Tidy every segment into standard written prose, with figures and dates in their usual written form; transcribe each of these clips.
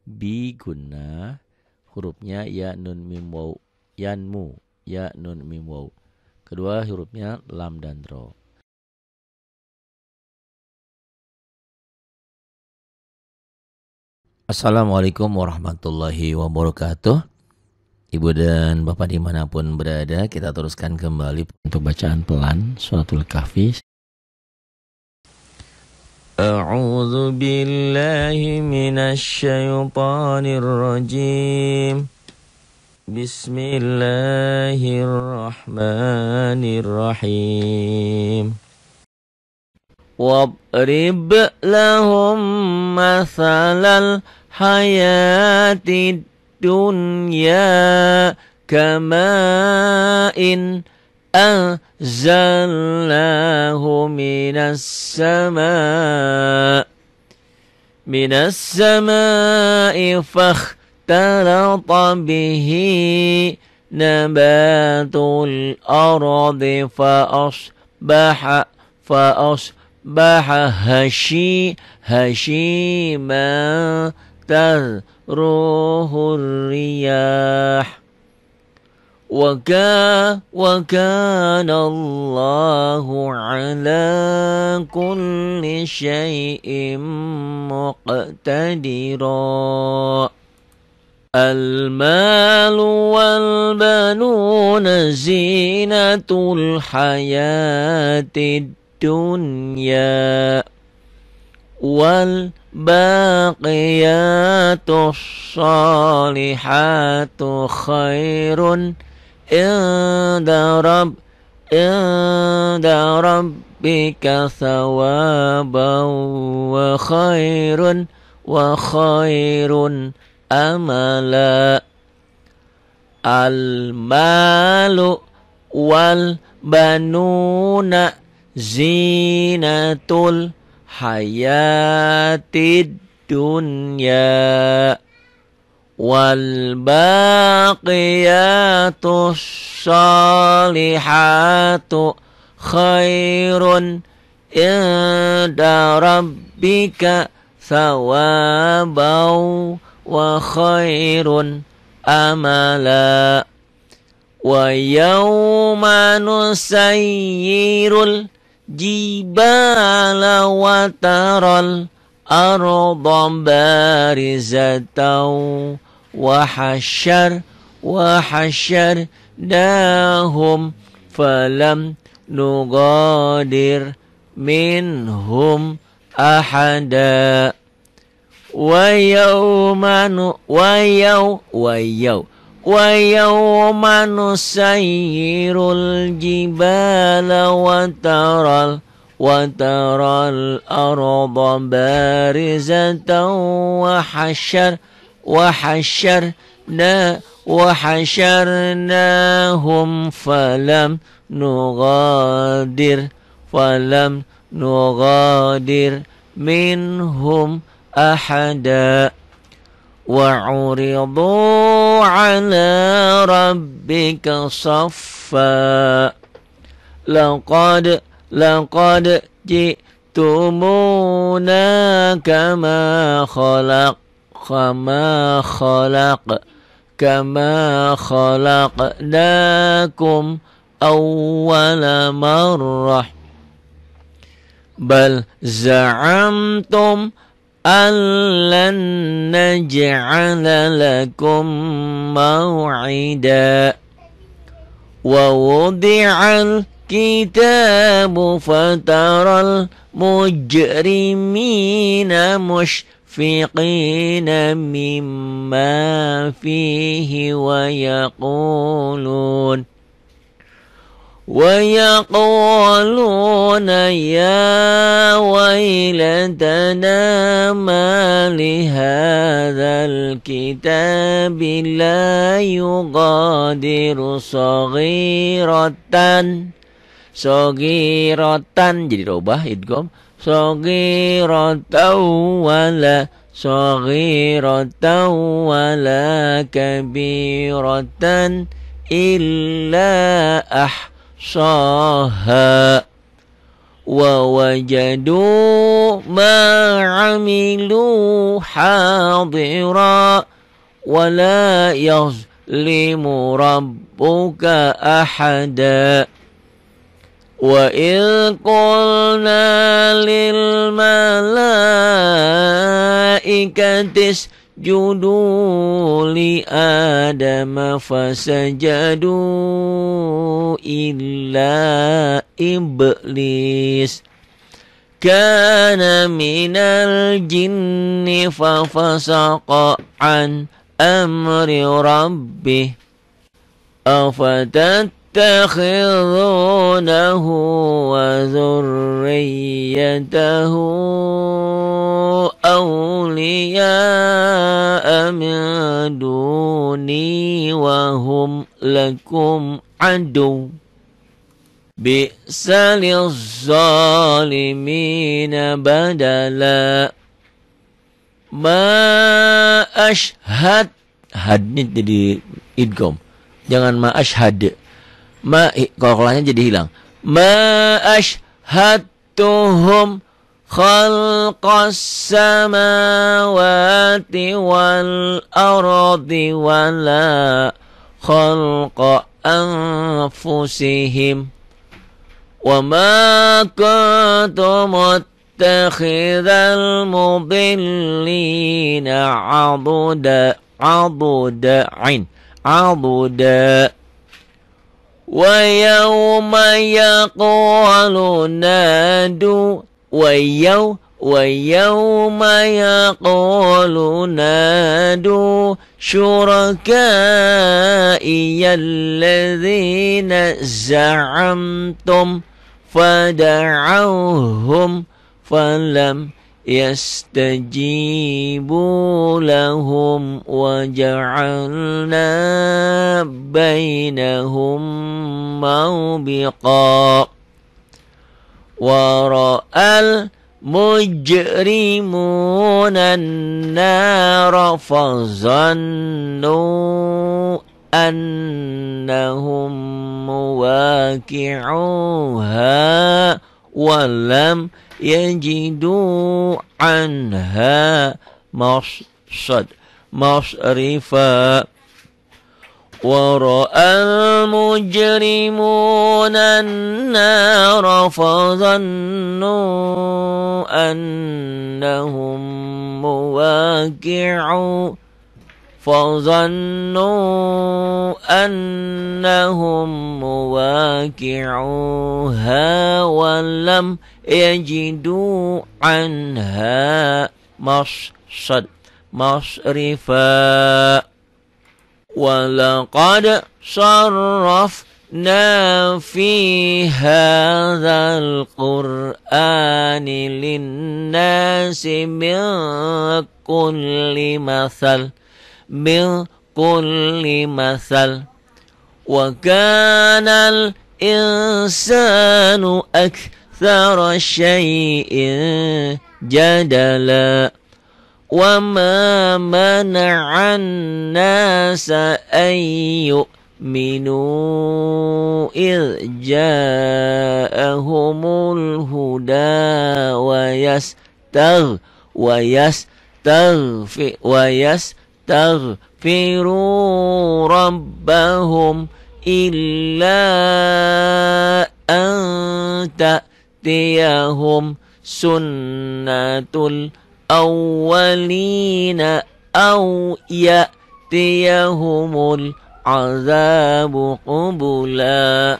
bi gunnah, hurufnya ya nun mim waw, yanmu, ya nun mim waw. Kedua hurufnya lam dan ro. Assalamualaikum warahmatullahi wabarakatuh. Ibu dan bapak dimanapun berada, kita teruskan kembali untuk bacaan pelan Suratul Kahfi. A'udzu billahi minasy syaithanir rajim. Bismillahirrahmanirrahim. Wabrib lahum mathalal hayatid dunya kama'in anzalnahu minas sama'i fakhtalata bihi nabatul ardi فأصبح هشيما تذروه الرياح وكان الله على كل شيء مقتدرا المال والبنون زينة الحياة الدنيا والباقيات الصالحات خير عند ربك ثوابا وخير أملا المال والبنون زينة الحياة الدنيا والباقيات الصالحات خير عند ربك ثوابا وخير أملا ويوم نسير الجبال وترى الأرض بارزة وحشرناهم فلم نغادر منهم أحدا ويوم نسير الجبال وترى الأرض بارزة وحشرناهم فلم نغادر منهم أحدا وعرضوا على ربك صفا لقد جئتمونا كما خلقناكم أول مرة بل زعمتم أن لن نجعل لكم موعدا ووضع الكتاب فترى المجرمين مشفقين مما فيه ويقولون يا ويلتنا ما لهذا الكتاب لا يغادر صغيرة jadi robah idgham صغيرة ولا كبيرة إلا أحصاها ووجدوا ما عملوا حاضرا ولا يظلم ربك أحدا وإذ قلنا للملائكة اسجدوا لآدم فسجدوا إلا إبليس كان من الجن ففسق عن أمر ربه أفتتخذونه وذريته أولياء من دوني وهم لكم عدو بئس للظالمين بدلا ما أشهد had ini jadi idgham, jangan ma ashhad. Kalau kelahnya jadi hilang. Ma ashhadtuhum khalqas samawati wal ardi wala khalqa anfusihim wa ma kuntu muttakhidhal mudillina عضدا ويوم يقول نادوا ويوم يقول نادوا شركائي الذين زعمتم فدعوهم فلم يستجيبوا لهم وجعلنا بينهم موبقا ورأى المجرمون النار فظنوا أنهم مواقعوها ولم يجدوا عنها مصرفا ورأى المجرمون النار فظنوا أنهم مواقعوها ولم يجدوا عنها مصرفا ولقد صرفنا في هذا القرآن للناس من كل مثل وكان الإنسان أكثر شيء جدلا وما منع الناس أن يؤمنوا إذ جاءهم الهدى ويستغفروا ربهم إلا أن تأتيهم سنة الأولين أو يأتيهم العذاب قبلا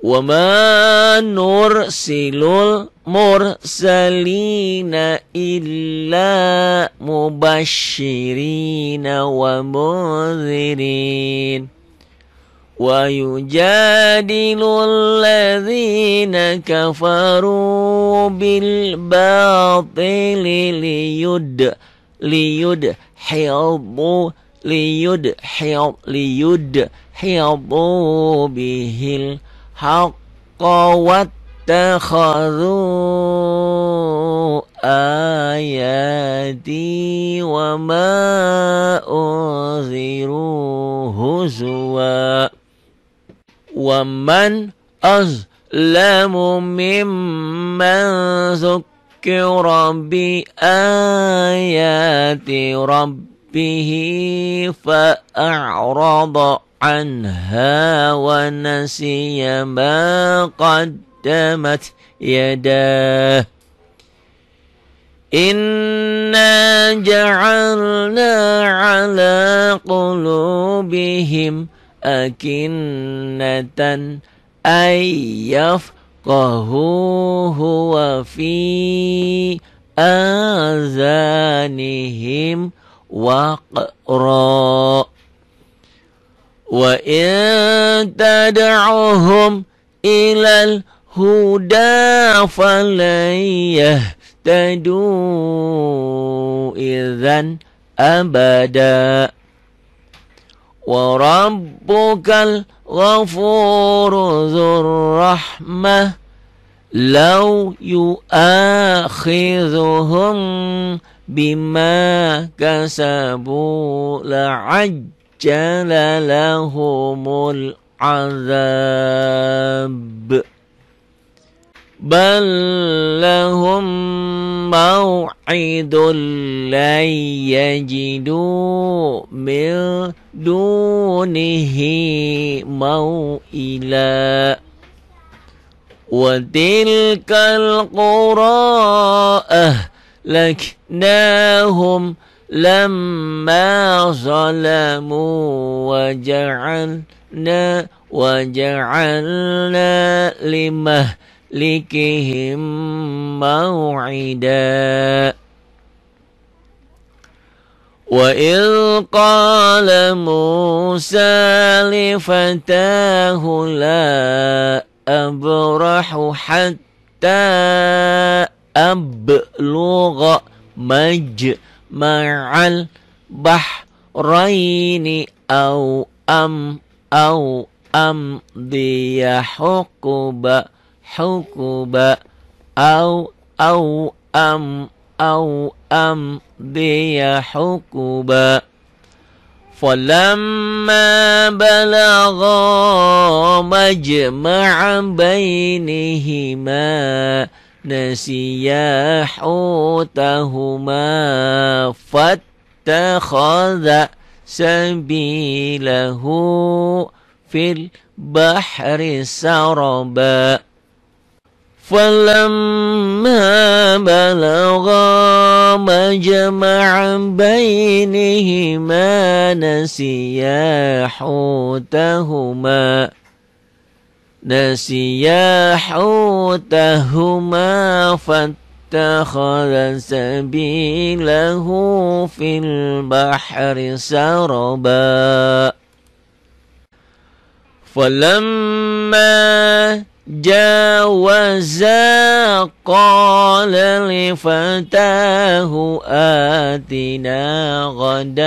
وما نرسل المرسلين إلا مبشرين ومنذرين ويجادل الذين كفروا بالباطل ليدحضوا به الحق واتخذوا آياتي وما أنذروا هزوا ومن أظلم ممن ذكر ذكر بآيات ربه فأعرض عنها ونسي ما قدمت يداه إنا جعلنا على قلوبهم أكنة أن يفقهوه وفي آذانهم وقرا وإن تدعهم إلى الهدى فلن يهتدوا إذا أبدا وربك الغفور ذو الرحمة لو يؤاخذهم بما كسبوا لعجل لهم العذاب بل لهم موعد لن يجدوا من دونه موئلا وتلك القرى أهلكناهم لما ظلموا وجعلنا لمهلكهم موعدا وإذ قال موسى لفتاه لا أبرح حتى أبلغ مجمع البحرين أو أمضي حقبا أو أمضي حقبا فلما بلغا مجمع بينهما نسيا حوتهما فاتخذ سبيله في البحر سربا فلما بلغا مجمع بينهما نسيا حوتهما فاتخذ سبيله في البحر سربا فلما جاوزا قال لفتاه آتنا غداءنا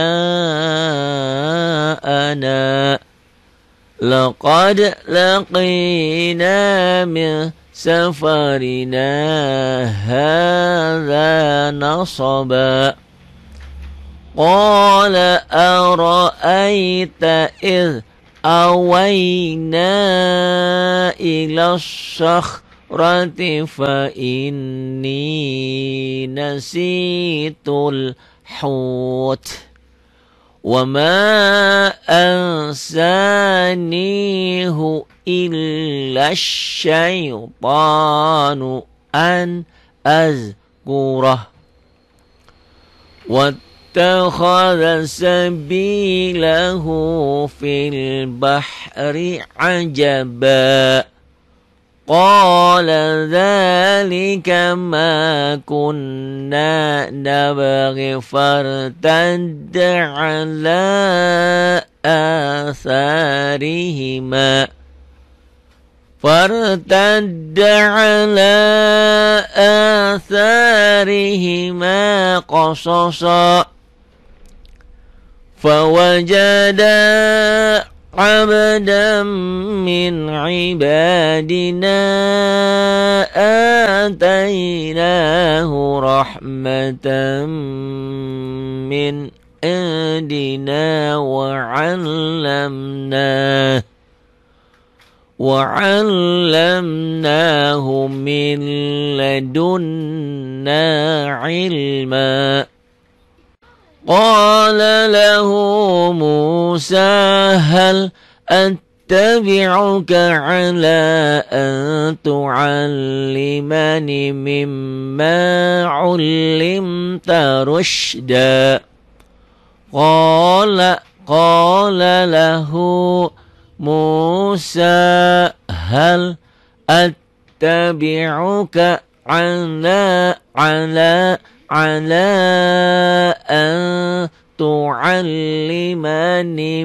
لقد لقينا من سفرنا هذا نصبا قال أرأيت إذ أوينا إلى الصخرة فإني نسيت الحوت وما أنسانيه إلا الشيطان أن أذكره واتخذ سبيله في البحر عجبا قال ذلك ما كنا نبغي فارتد على آثارهما قصصا فوجدا عبدا من عبادنا آتيناه رحمة من عندنا وعلمناه من لدنا علما قال له موسى هل أتبعك على أن تعلمني مما علمت رشدا قال له موسى هل أتبعك على أن تعلمني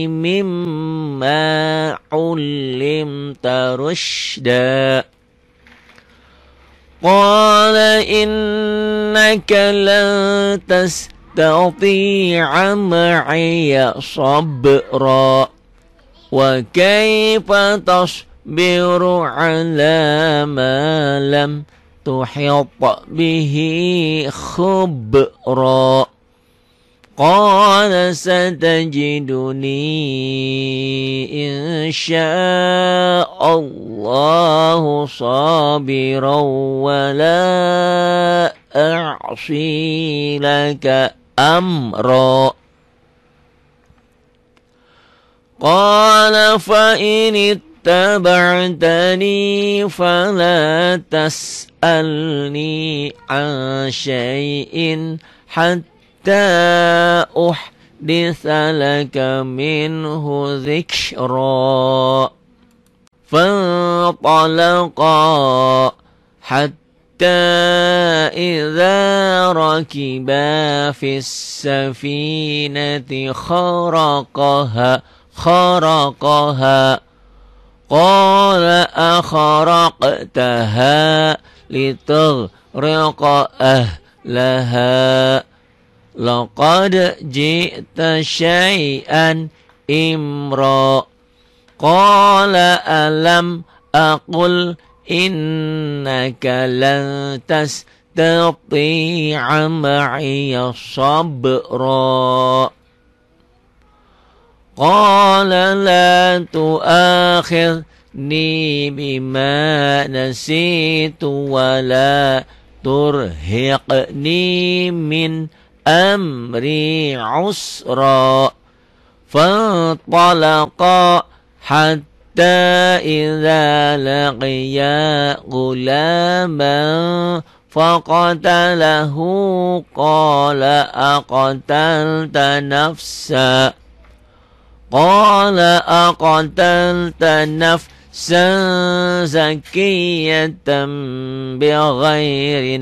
مما علمت رشدا قال إنك لن تستطيع معي صبرا وكيف تصبر على ما لم تحط به خبرا قال ستجدني إن شاء الله صابرا ولا أعصي لك أمرا قال فإن اتبعتني فلا تسألني عن شيء حتى أحدث لك منه ذكرا فانطلقا حتى إذا ركبا في السفينة خرقها قال أخرقتها لتغرق أهلها لقد جئت شيئا إمرا قال ألم أقل إنك لن تستطيع معي صبرا قال لا تؤاخذني بما نسيت ولا ترهقني من أمري عسرا فانطلقا حتى إذا لقيا غلاما فقتله قال أقتلت نفسا زكية بغير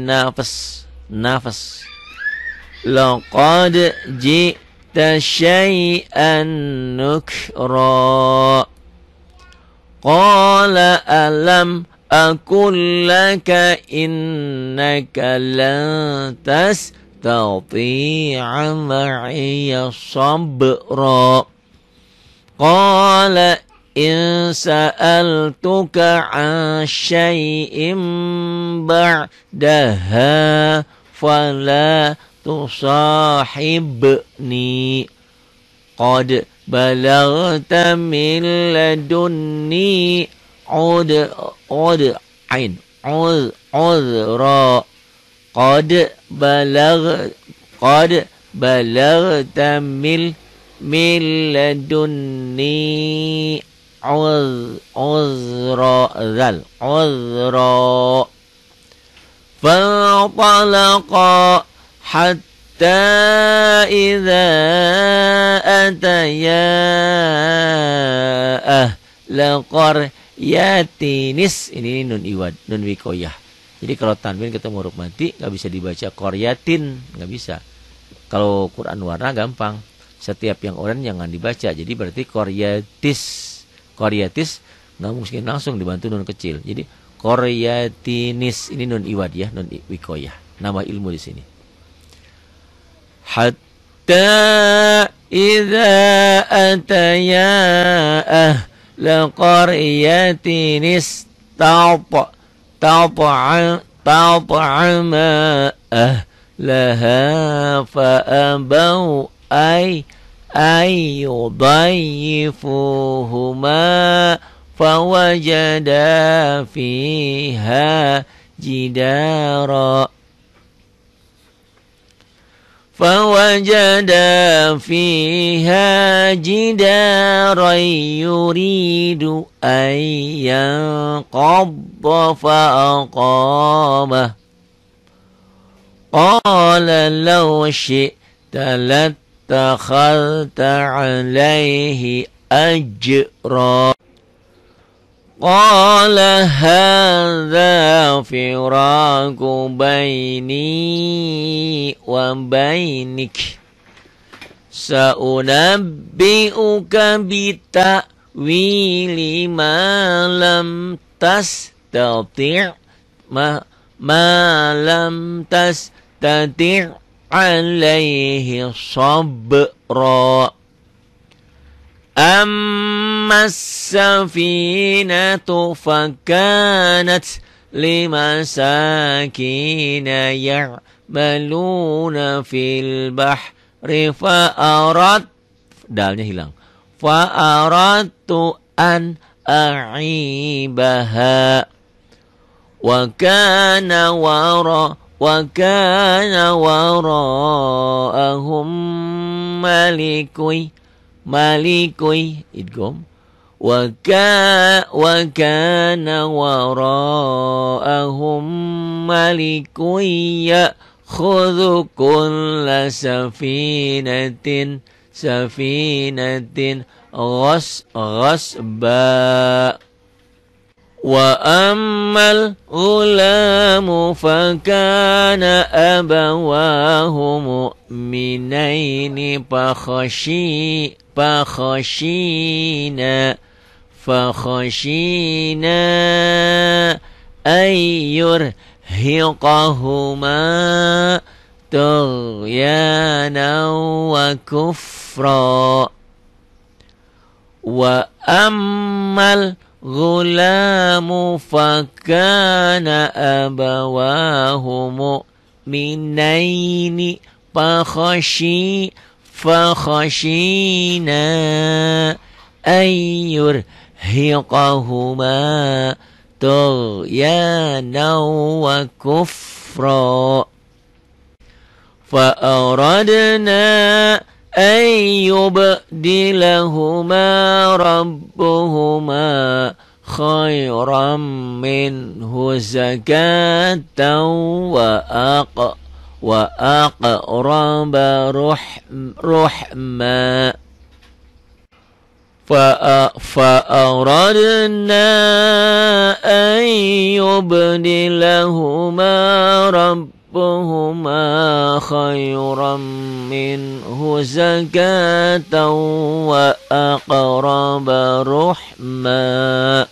نفس لقد جئت شيئا نكرا قال ألم أقل لك إنك لن تستطيع معي صبرا قال إن سألتك عن شيء بعدها فلا تصاحبني قد بلغت من لدني عذرا قد بلغت من لدني عذرا فانطلقا حتى إذا أتيا أهل قرية ini nun iwad, nun wikoyah. Jadi kalau tanwin ketemu huruf mati nggak bisa dibaca koryatin, nggak bisa. Kalau Quran warna gampang. Setiap yang oranye jangan dibaca. Jadi berarti koryatis nggak mungkin langsung dibantu nun kecil. Jadi koryatinis ini nun iwad ya, nun wikoyah. Nama ilmu di sini. Hatta idza ataya ahla qaryatin istata'a ahlaha fa'abau أي يضيفوهما فوجدا فيها جدارا يريد أن ينقض فأقامه قال لو شئت لاتخذت عليه أجرا قال هذا فراق بيني وبينك سأنبئك بتأويل ما لم تستطع عليه صبرا أما السفينة فكانت لمساكين يعملون في البحر فأردت أن أعيبها وكان وراءهم ملك idgham وكان وراءهم ملك يأخذ كل سفينة غصبا وأما الغلام فكان أبواه مؤمنين فخشينا أن يرهقهما طغيانا وكفرا وأما الغلام فكان أبواه مؤمنين فخشينا أن يرهقهما طغيانا وكفرا فأردنا أن يبدلهما ربهما خيرا منه زكاة وأقرب رحما فأردنا أن يبدلهما ربهما خيرا منه زكاة وأقرب رحما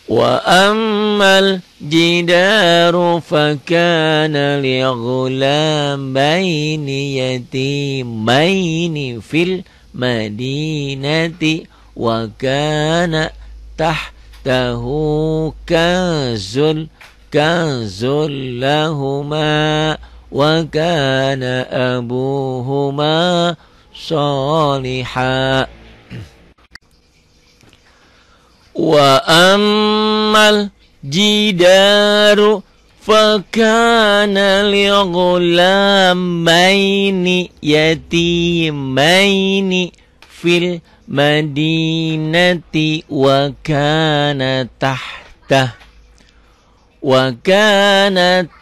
وأما الجدار فكان لغلامين يتيمين في المدينة وكان تحته كنز لهما وكان أبوهما صالحا وأما الجدار فكان لغلامين يتيمين في المدينة وكان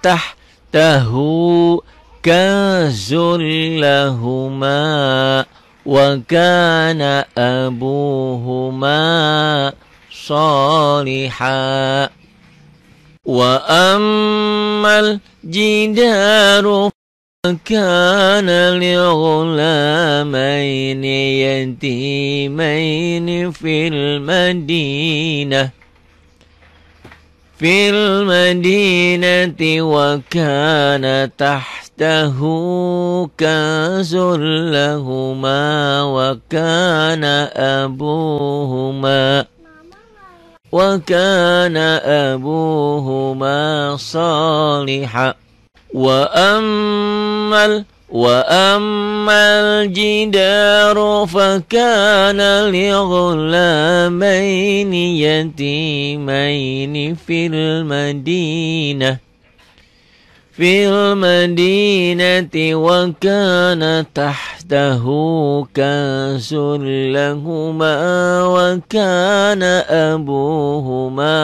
تحته كنز لهما وكان أبوهما صالحا وأما الجدار فكان لغلامين يتيمين في المدينة وكان تحته كنز لهما وكان أبوهما صالحا وأما الجدار فكان لغلامين يتيمين في المدينة وكان تحته كنز لهما وكان أبوهما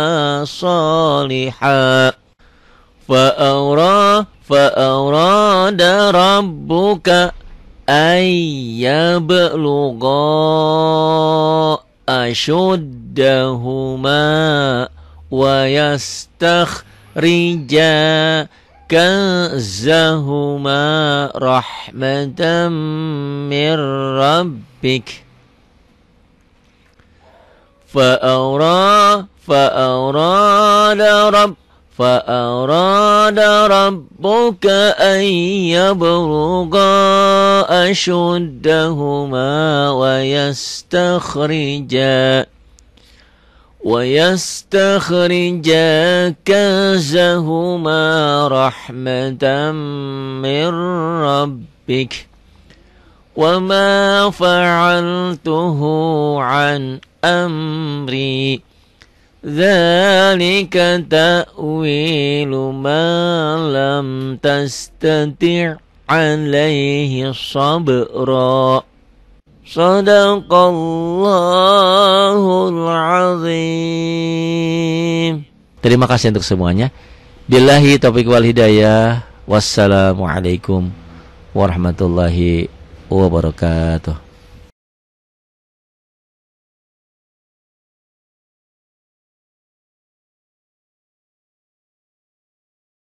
صالحا فأراد ربك أن يبلغا أشدهما ويستخرجا كنزهما رحمة من ربك فأراد ربك أن يبلغا أشدهما ويستخرجا كنزهما رحمة من ربك وما فعلته عن أمري ذلك تأويل ما لم تستطع عليه صبرا Sadaqallahul azim. Terima kasih untuk semuanya. Billahi taufiq wal hidayah. Wassalamualaikum warahmatullahi wabarakatuh.